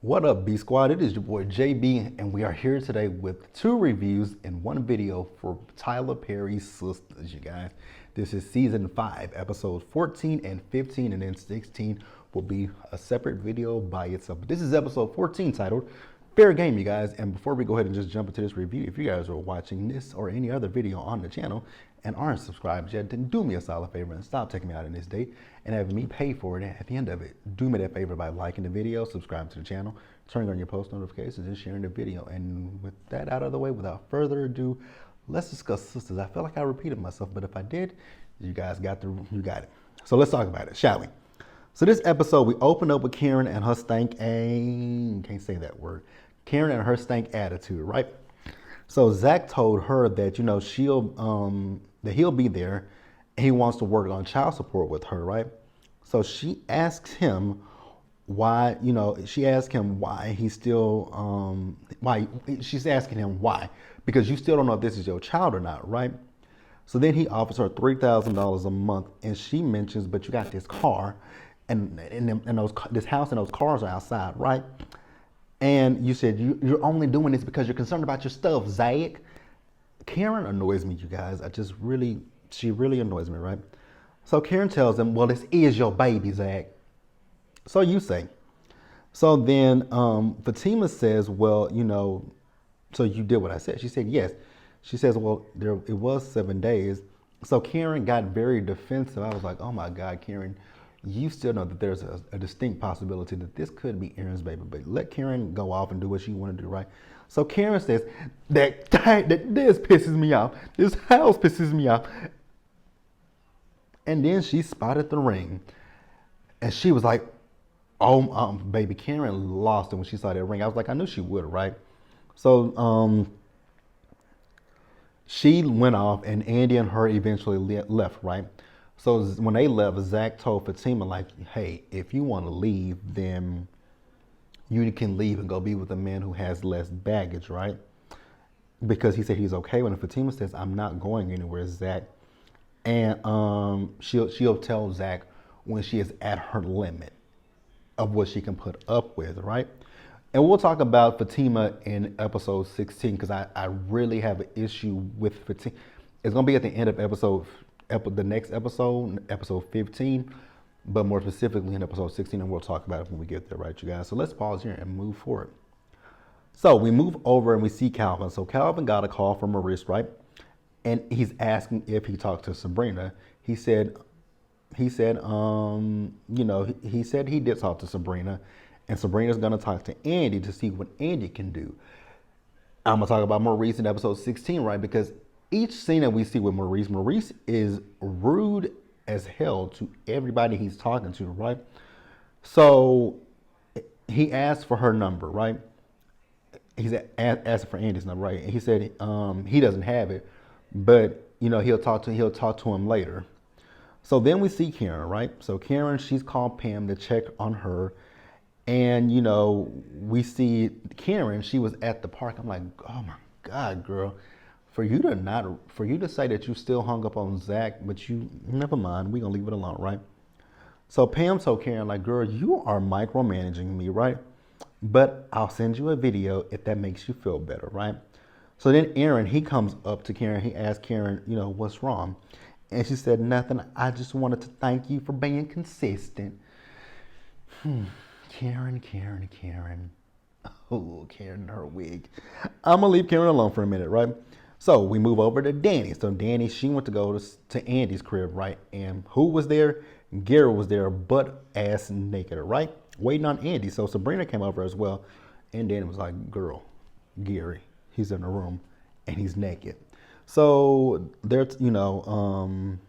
What up, B Squad? It is your boy JB, and we are here today with two reviews and one video for Tyler Perry's Sistas, you guys. This is season 5, episodes 14 and 15, and then 16 will be a separate video by itself. But this is episode 14 titled Fair Game, you guys. And before we go ahead and just jump into this review, if you guys are watching this or any other video on the channel and aren't subscribed yet, then do me a solid favor and stop taking me out on this date and having me pay for it at the end of it. Do me that favor by liking the video, subscribing to the channel, turning on your post notifications, and sharing the video. And with that out of the way, without further ado, let's discuss Sistas. I feel like I repeated myself, but if I did, you guys got it. So let's talk about it, shall we? So this episode, we opened up with Karen and her can't say that word. Karen and her stank attitude, right? So Zach told her that, that he'll be there. And he wants to work on child support with her, right? So she asks him why, he's still, she's asking him why, because you still don't know if this is your child or not, right? So then he offers her $3,000 a month, and she mentions, but you got this car, and this house and those cars are outside, right? And you said you're only doing this because you're concerned about your stuff, Zach. Karen annoys me, you guys. She really annoys me, right? So Karen tells him, well, this is your baby, Zach. So you say. So then Fatima says, well, so you did what I said. She said, yes. She says, well, it was 7 days. So Karen got very defensive. I was like, oh my God, Karen, you still know that there's a distinct possibility that this could be Aaron's baby, but let Karen go off and do what she want to do, right? So Karen says that this pisses me off. This house pisses me off. And then she spotted the ring, and she was like, oh, baby, Karen lost it when she saw that ring. I was like, I knew she would, right? So she went off, and Andy and her eventually left, right? So when they left, Zach told Fatima, like, hey, if you want to leave, then you can leave and go be with a man who has less baggage, right? Because he said he's okay when Fatima says, I'm not going anywhere, Zach. And she'll tell Zach when she is at her limit of what she can put up with, right? And we'll talk about Fatima in episode 16 because I really have an issue with Fatima. It's going to be at the end of the next episode 15, but more specifically in episode 16, and we'll talk about it when we get there, right, you guys? So let's pause here and move forward. So we move over and we see Calvin. So Calvin got a call from Maurice, right? And he's asking if he talked to Sabrina. He said he did talk to Sabrina, and Sabrina's gonna talk to Andy to see what Andy can do. I'm gonna talk about Maurice in episode 16, right? Because each scene that we see with Maurice is rude as hell to everybody he's talking to, right? So he asked for her number, right? He's asking for Andy's number, right? And he said he doesn't have it, but he'll talk to him later. So then we see Karen, right? So Karen, she's called Pam to check on her, and we see Karen. She was at the park. I'm like, oh my God, girl. For you to say that you still hung up on Zach, but you, never mind, we're gonna leave it alone, right? So Pam told Karen, like, girl, you are micromanaging me, right? But I'll send you a video if that makes you feel better, right? So then Aaron, he comes up to Karen, he asked Karen, what's wrong? And she said, nothing, I just wanted to thank you for being consistent. Karen. Oh, Karen and her wig. I'm gonna leave Karen alone for a minute, right? So we move over to Danny. So Danny, she went to go to Andy's crib, right? And who was there? Gary was there, butt ass naked, right? Waiting on Andy. So Sabrina came over as well. And Danny was like, girl, Gary, he's in the room and he's naked. So they're, and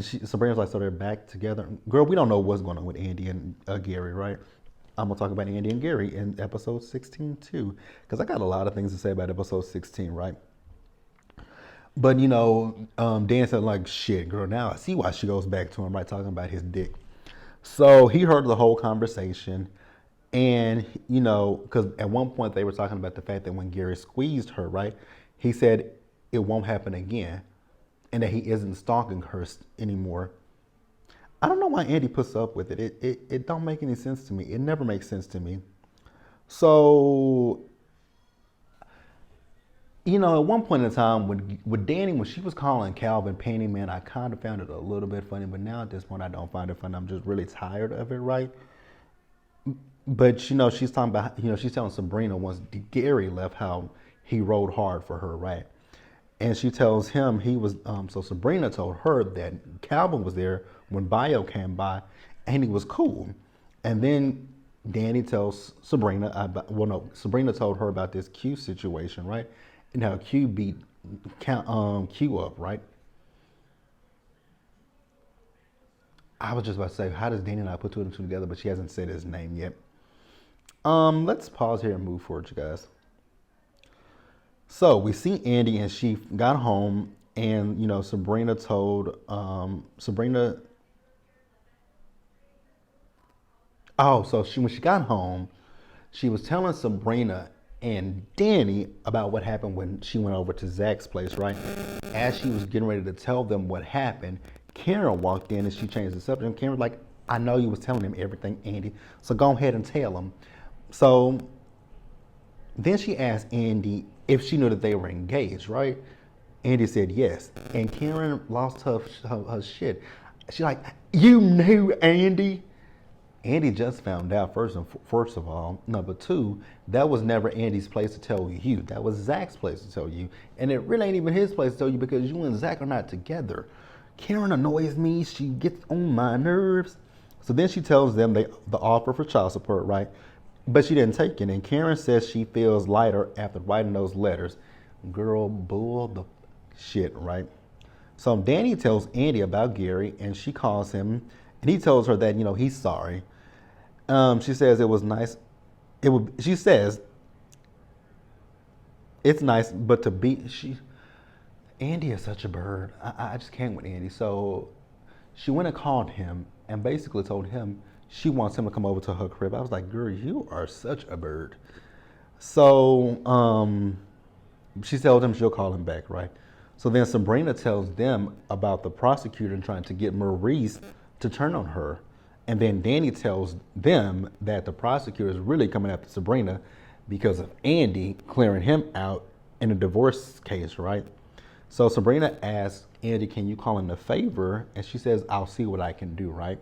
Sabrina's like, so they're back together. Girl, we don't know what's going on with Andy and Gary, right? I'm going to talk about Andy and Gary in episode 16 too, because I got a lot of things to say about episode 16, right? But, Dan said, like, shit, girl, now I see why she goes back to him, right, talking about his dick. So he heard the whole conversation, and, because at one point they were talking about the fact that when Gary squeezed her, right, he said it won't happen again, and that he isn't stalking her anymore. I don't know why Andy puts up with it. It don't make any sense to me. It never makes sense to me. So, at one point in time, with Danny, when she was calling Calvin Penny, man, I kind of found it a little bit funny. But now at this point, I don't find it funny. I'm just really tired of it, right? But she's talking about, she's telling Sabrina once Gary left how he rode hard for her, right? And she tells him he was. So Sabrina told her that Calvin was there when Bio came by, and he was cool. And then Danny tells Sabrina about. Well, no, Sabrina told her about this Q situation, right? And how Q beat Q up, right? I was just about to say, how does Danny not put two and two together? But she hasn't said his name yet. Let's pause here and move forward, you guys. So we see Andy, and she got home, and Sabrina told Sabrina. Oh, so when she got home, she was telling Sabrina and Danny about what happened when she went over to Zach's place, right? As she was getting ready to tell them what happened, Karen walked in and she changed the subject. And Karen was like, I know you was telling him everything, Andy, so go ahead and tell him. So then she asked Andy if she knew that they were engaged, right? Andy said yes. And Karen lost her shit. She's like, you knew, Andy? Andy just found out, first of all. Number two, that was never Andy's place to tell you. That was Zach's place to tell you. And it really ain't even his place to tell you because you and Zach are not together. Karen annoys me. She gets on my nerves. So then she tells them the offer for child support, right? But she didn't take it. And Karen says she feels lighter after writing those letters. Girl, bull the shit, right? So Danny tells Andy about Gary, and she calls him, and he tells her that, he's sorry. She says it was nice. She says it's nice, but to be Andy is such a bird. I just can't with Andy. So she went and called him and basically told him she wants him to come over to her crib. I was like, girl, you are such a bird. So she told him she'll call him back, right? So then Sabrina tells them about the prosecutor trying to get Maurice to turn on her. And then Danny tells them that the prosecutor is really coming after Sabrina because of Andy clearing him out in a divorce case, right? So Sabrina asks Andy, can you call in a favor? And she says, I'll see what I can do, right?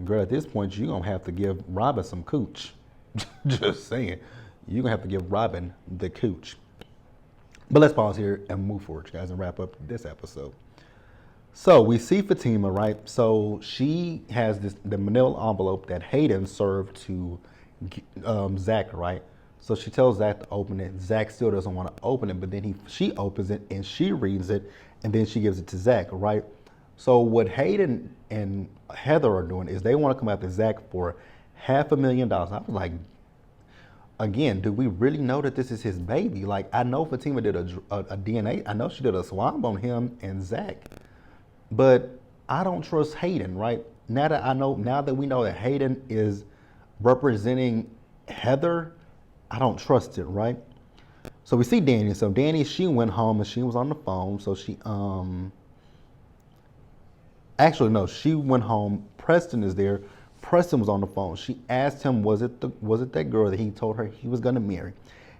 Girl, at this point, you're going to have to give Robin some cooch. Just saying. You're going to have to give Robin the cooch. But let's pause here and move forward, guys, and wrap up this episode. So we see Fatima, right? So she has the manila envelope that Hayden served to Zach, right? So she tells Zach to open it. Zach still doesn't want to open it, but then she opens it and she reads it, and then she gives it to Zach, right? So what Hayden and Heather are doing is they want to come after Zach for $500,000. I was like, again, do we really know that this is his baby? Like, I know Fatima did a DNA. I know she did a swab on him and Zach. But I don't trust Hayden, right? Now that we know that Hayden is representing Heather, I don't trust it, right? So we see Danny. So Danny, she went home and she was on the phone. So she actually no, she went home. Preston is there. Preston was on the phone. She asked him, was it that girl that he told her he was gonna marry?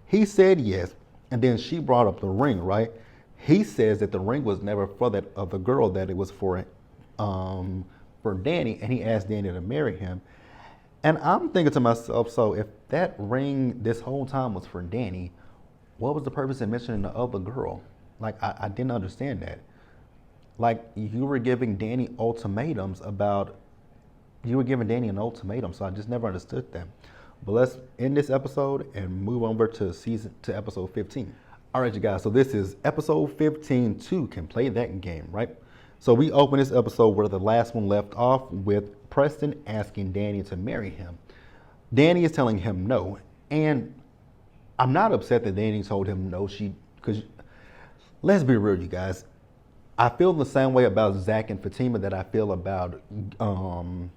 He said yes, and then she brought up the ring, right? He says that the ring was never for that other girl, that it was for Danny, and he asked Danny to marry him. And I'm thinking to myself, so if that ring this whole time was for Danny, what was the purpose in mentioning the other girl? Like, I didn't understand that. Like, you were giving Danny ultimatums an ultimatum, so I just never understood that. But let's end this episode and move over to episode 15. All right, you guys, so this is episode 15, 2 can play that game, right? So we open this episode where the last one left off with Preston asking Danny to marry him. Danny is telling him no, and I'm not upset that Danny told him no, because let's be real, you guys. I feel the same way about Zach and Fatima that I feel about, and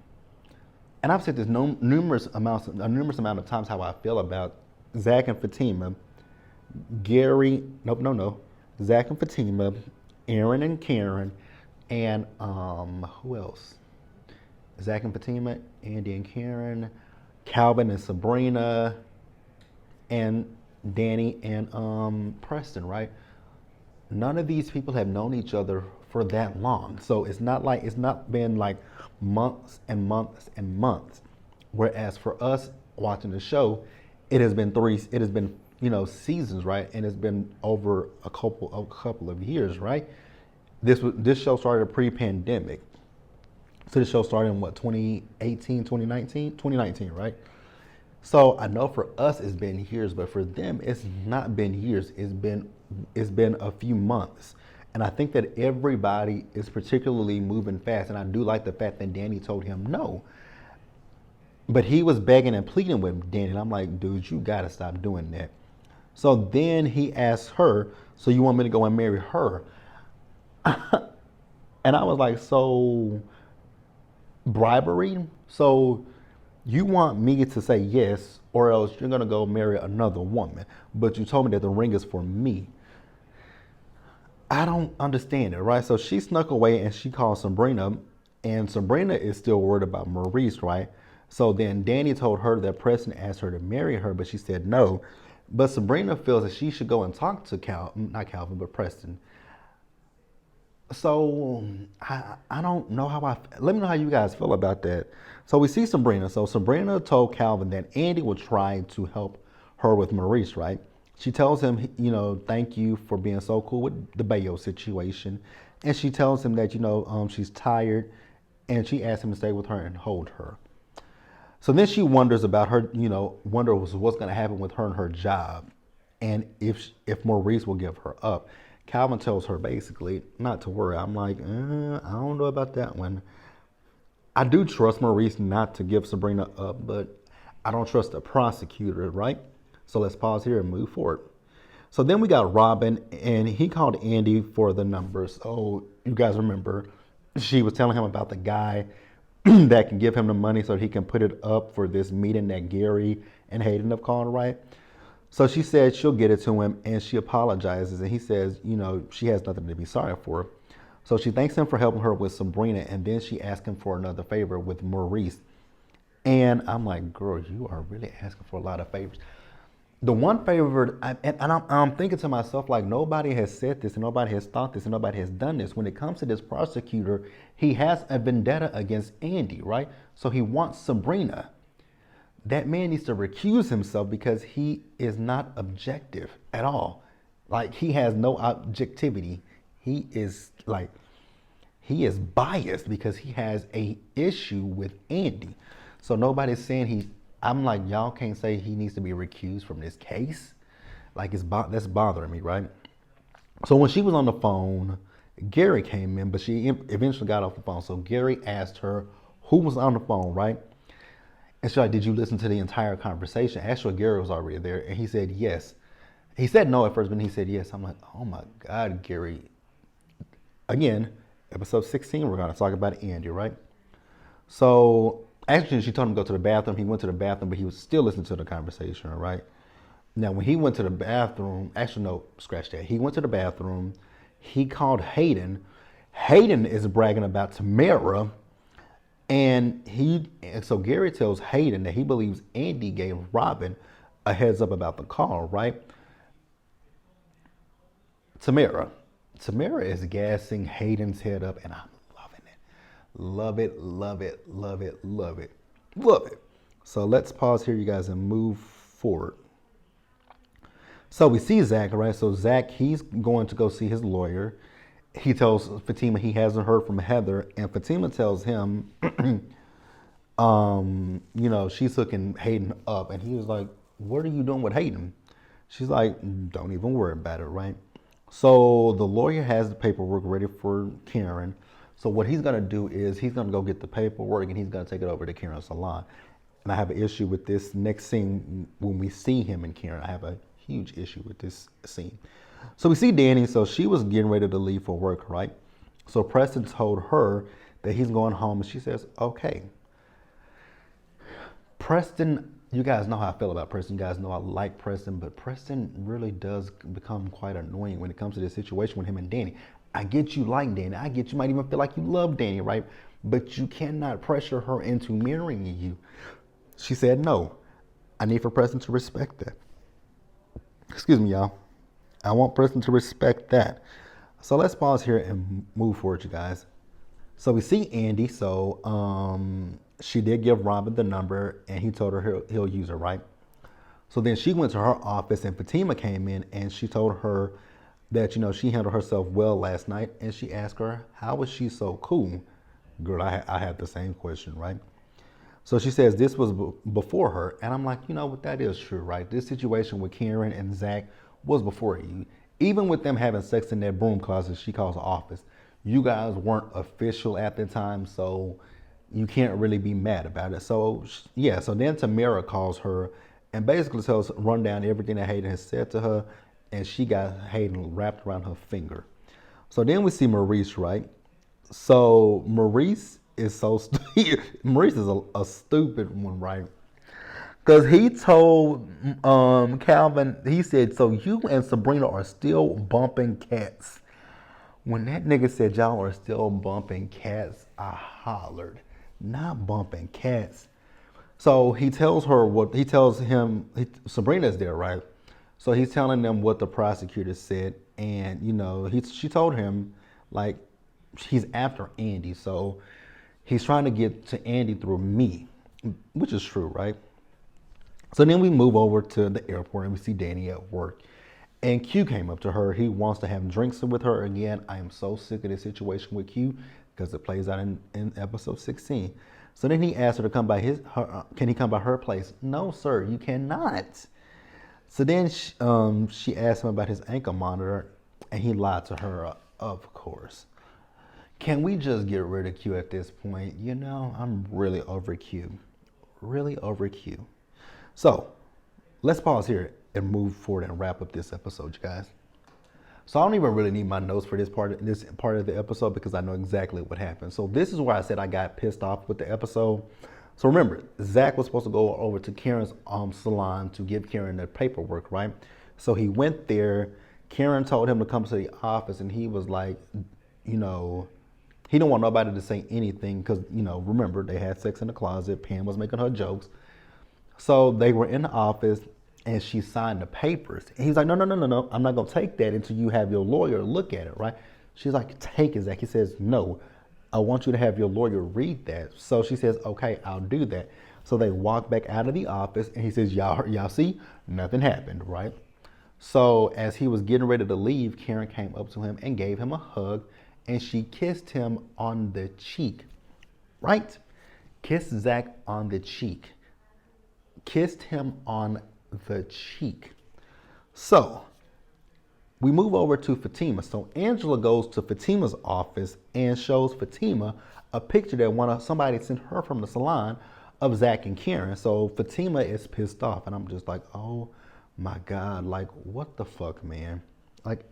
I've said this numerous amount of times how I feel about Zach and Fatima, Zach and Fatima, Aaron and Karen, and who else? Zach and Fatima, Andy and Karen, Calvin and Sabrina, and Danny and Preston, right? None of these people have known each other for that long. So it's not been like months and months and months. Whereas for us watching the show, it has been, seasons, right? And it's been over a couple of years, right? This show started pre-pandemic. So the show started in what, 2018, 2019? 2019, right? So I know for us it's been years, but for them it's not been years. It's been a few months. And I think that everybody is particularly moving fast. And I do like the fact that Danny told him no. But he was begging and pleading with Danny. And I'm like, dude, you gotta stop doing that. So then he asked her, so you want me to go and marry her? And I was like, so bribery? So you want me to say yes, or else you're gonna go marry another woman. But you told me that the ring is for me. I don't understand it, right? So she snuck away and she called Sabrina, and Sabrina is still worried about Maurice, right? So then Danny told her that Preston asked her to marry her, but she said no. But Sabrina feels that she should go and talk to not Calvin, but Preston. So I don't know let me know how you guys feel about that. So we see Sabrina. So Sabrina told Calvin that Andy would try to help her with Maurice, right? She tells him, thank you for being so cool with the Bayo situation. And she tells him that, she's tired, and she asks him to stay with her and hold her. So then she wonders about her, wonders what's going to happen with her and her job, and if Maurice will give her up. Calvin tells her basically not to worry. I'm like, I don't know about that one. I do trust Maurice not to give Sabrina up, but I don't trust the prosecutor, right? So let's pause here and move forward. So then we got Robin, and he called Andy for the numbers. Oh, you guys remember, she was telling him about the guy that can give him the money so he can put it up for this meeting that Gary and Hayden have called, right? So she said she'll get it to him, and she apologizes, and he says, she has nothing to be sorry for. So she thanks him for helping her with Sabrina, and then she asks him for another favor with Maurice. And I'm like, girl, you are really asking for a lot of favors. The one favor, I'm thinking to myself, like, nobody has said this, and nobody has thought this, and nobody has done this. When it comes to this prosecutor, he has a vendetta against Andy, right? So he wants Sabrina. That man needs to recuse himself because he is not objective at all. Like, he has no objectivity. He is biased because he has a issue with Andy. So nobody's saying I'm like, y'all can't say he needs to be recused from this case. Like, that's bothering me, right? So when she was on the phone, Gary came in, but she eventually got off the phone. So Gary asked her who was on the phone, right? And she's like, did you listen to the entire conversation? Actually, Gary was already there, and he said yes. He said no at first, but he said yes. I'm like, oh my God, Gary. Again, episode 16, we're going to talk about Andy, right? So actually, she told him to go to the bathroom. He went to the bathroom, but he was still listening to the conversation, right? Now, when he went to the bathroom, actually, no, scratch that. He went to the bathroom. He called Hayden. Hayden is bragging about Tamara. And so Gary tells Hayden that he believes Andy gave Robin a heads up about the call, right? Tamara is gassing Hayden's head up, and I'm loving it. Love it, love it, love it, love it, love it. So let's pause here, you guys, and move forward. So we see Zach, right? So Zach, he's going to go see his lawyer. He tells Fatima he hasn't heard from Heather, and Fatima tells him, she's hooking Hayden up. And he was like, what are you doing with Hayden? She's like, don't even worry about it, right? So the lawyer has the paperwork ready for Karen. So what he's going to do is he's going to go get the paperwork, and he's going to take it over to Karen's salon. And I have an issue with this next scene when we see him and Karen. I have a huge issue with this scene. So we see Danny. So she was getting ready to leave for work, right? So Preston told her that he's going home, and she says, okay. Preston, you guys know how I feel about Preston. You guys know I like Preston, but Preston really does become quite annoying when it comes to this situation with him and Danny. I get you like Danny. I get you might even feel like you love Danny, right? But you cannot pressure her into marrying you. She said, no, I need for Preston to respect that. Excuse me, y'all. I want Preston to respect that. So let's pause here and move forward, you guys. So we see Andy. So she did give Robin the number, and he told her he'll use her, right? So then she went to her office, and Fatima came in, and she told her that, you know, she handled herself well last night, and she asked her, how was she so cool? Girl, I had the same question, right? So she says this was before her, and I'm like, you know what, that is true, right? This situation with Karen and Zach was before you. Even with them having sex in that broom closet she calls the office, you guys weren't official at the time, so you can't really be mad about it. So yeah, so then Tamara calls her and basically tells run down everything that Hayden has said to her, and she got Hayden wrapped around her finger. So then we see Maurice, right? So Maurice is so stupid. Maurice is a stupid one, right? Because he told Calvin, he said, so you and Sabrina are still bumping cats. When that nigga said y'all are still bumping cats, I hollered, not bumping cats. So he tells her what, he tells him, Sabrina's there, right? So he's telling them what the prosecutor said. And, you know, she told him, like, he's after Andy. So he's trying to get to Andy through me, which is true, right? So then we move over to the airport and we see Danny at work. And Q came up to her. He wants to have drinks with her again. I am so sick of this situation with Q because it plays out in episode 16. So then he asked her to come by can he come by her place? No, sir, you cannot. So then she asked him about his ankle monitor, and he lied to her, of course. Can we just get rid of Q at this point? You know, I'm really over Q. Really over Q. So let's pause here and move forward and wrap up this episode, you guys. So I don't even really need my notes for this part of the episode because I know exactly what happened. So this is where I said I got pissed off with the episode. So remember, Zach was supposed to go over to Karen's salon to give Karen the paperwork, right? So he went there. Karen told him to come to the office, and he was like, you know, he didn't want nobody to say anything because, you know, remember, they had sex in the closet. Pam was making her jokes. So they were in the office, and she signed the papers. And he's like, no, I'm not going to take that until you have your lawyer look at it, right? She's like, take it, Zach. He says, no, I want you to have your lawyer read that. So she says, okay, I'll do that. So they walk back out of the office, and he says, y'all see, nothing happened, right? So as he was getting ready to leave, Karen came up to him and gave him a hug, and she kissed him on the cheek, right? Kissed Zach on the cheek. Kissed him on the cheek. So we move over to Fatima. So Angela goes to Fatima's office and shows Fatima a picture that somebody sent her from the salon of Zach and Karen. So Fatima is pissed off, and I'm just like, oh my God, like what the fuck, man? Like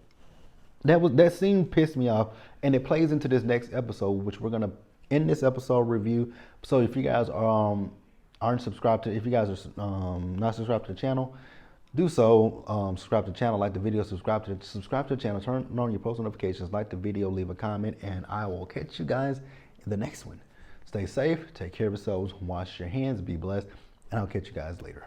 that scene pissed me off, and it plays into this next episode, which we're gonna end this episode review. So if you guys aren't subscribed to, if you guys are not subscribed to the channel, do so. Subscribe to the channel, like the video, subscribe to the channel, turn on your post notifications, like the video, leave a comment, and I will catch you guys in the next one. Stay safe, take care of yourselves, wash your hands, be blessed, and I'll catch you guys later.